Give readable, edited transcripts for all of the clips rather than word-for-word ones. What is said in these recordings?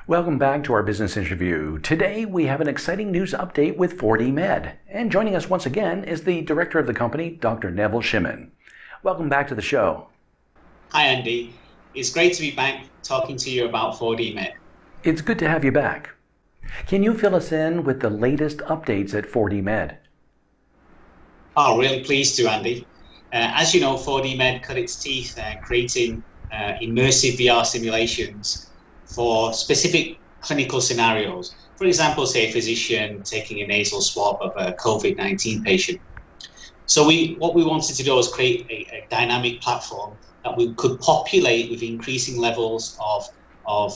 Welcome back to our business interview. Today we have an exciting news update with 4DMed. And joining us once again is the director of the company, Dr. Neville Shimmin. Welcome back to the show. Hi Andy, it's great to be back talking to you about 4DMed. It's good to have you back. Can you fill us in with the latest updates at 4DMed? Oh, really pleased to, Andy. As you know, 4DMed cut its teeth creating immersive VR simulations for specific clinical scenarios. For example, say a physician taking a nasal swab of a COVID-19 patient. So what we wanted to do was create a dynamic platform that we could populate with increasing levels of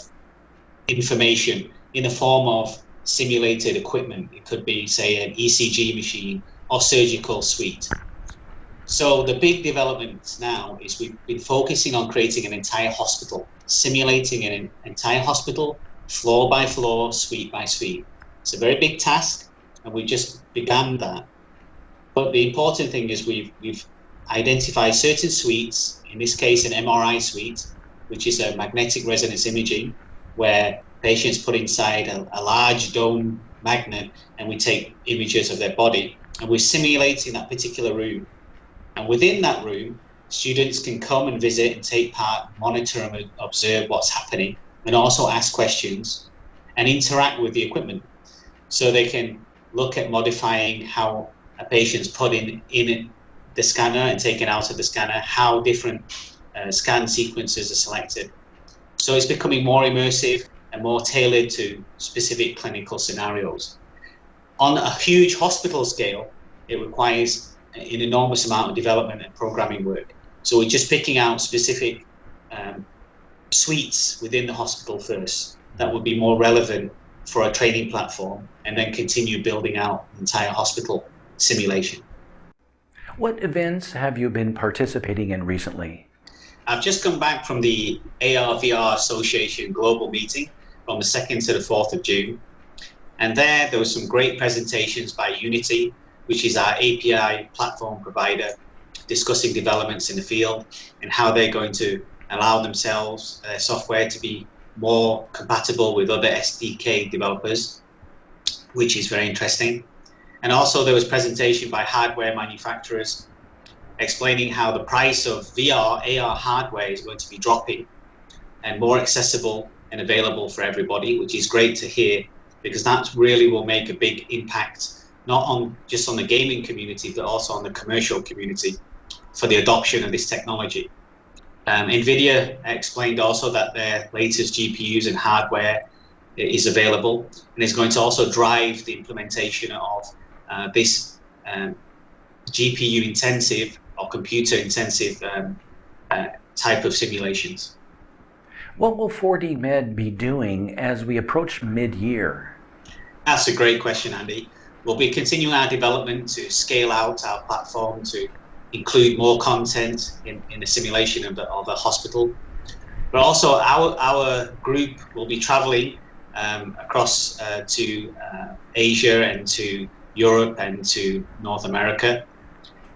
information in the form of simulated equipment. It could be, say, an ECG machine or surgical suite. So the big development now is we've been focusing on creating an entire hospital, simulating an entire hospital, floor by floor, suite by suite. It's a very big task, and we just began that. But the important thing is we've identified certain suites, in this case an MRI suite, which is a magnetic resonance imaging, where patients put inside a large dome magnet, and we take images of their body, and we're simulating that particular room. And within that room, students can come and visit and take part, monitor and observe what's happening, and also ask questions and interact with the equipment. So they can look at modifying how a patient's put in the scanner and taken out of the scanner, how different scan sequences are selected. So it's becoming more immersive and more tailored to specific clinical scenarios. On a huge hospital scale, it requires an enormous amount of development and programming work. So we're just picking out specific suites within the hospital first that would be more relevant for a training platform, and then continue building out the entire hospital simulation. What events have you been participating in recently? I've just come back from the AR/VR Association global meeting from the 2nd to the 4th of June. And there was some great presentations by Unity, which is our API platform provider, discussing developments in the field and how they're going to allow themselves, their software, to be more compatible with other SDK developers, which is very interesting. And also there was presentation by hardware manufacturers explaining how the price of VR, AR hardware is going to be dropping and more accessible and available for everybody, which is great to hear, because that really will make a big impact, not just on the gaming community, but also on the commercial community for the adoption of this technology. NVIDIA explained also that their latest GPUs and hardware is available, and is going to also drive the implementation of this GPU intensive or computer intensive type of simulations. What will 4DMed be doing as we approach mid-year? That's a great question, Andy. We'll be continuing our development to scale out our platform to include more content in the simulation of the hospital. But also our group will be traveling across to Asia and to Europe and to North America,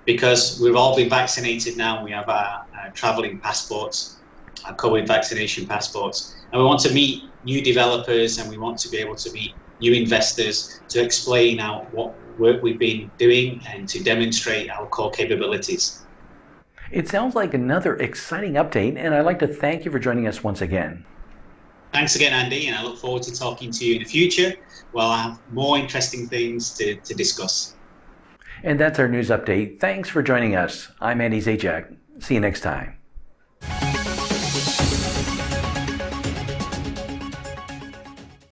because we've all been vaccinated now. We have our traveling passports, our COVID vaccination passports, and we want to meet new developers, and we want to be able to meet new investors to explain out what work we've been doing and to demonstrate our core capabilities. It sounds like another exciting update, and I'd like to thank you for joining us once again. Thanks again, Andy, and I look forward to talking to you in the future. Well, I have more interesting things to discuss. And that's our news update. Thanks for joining us. I'm Andy Zajac. See you next time.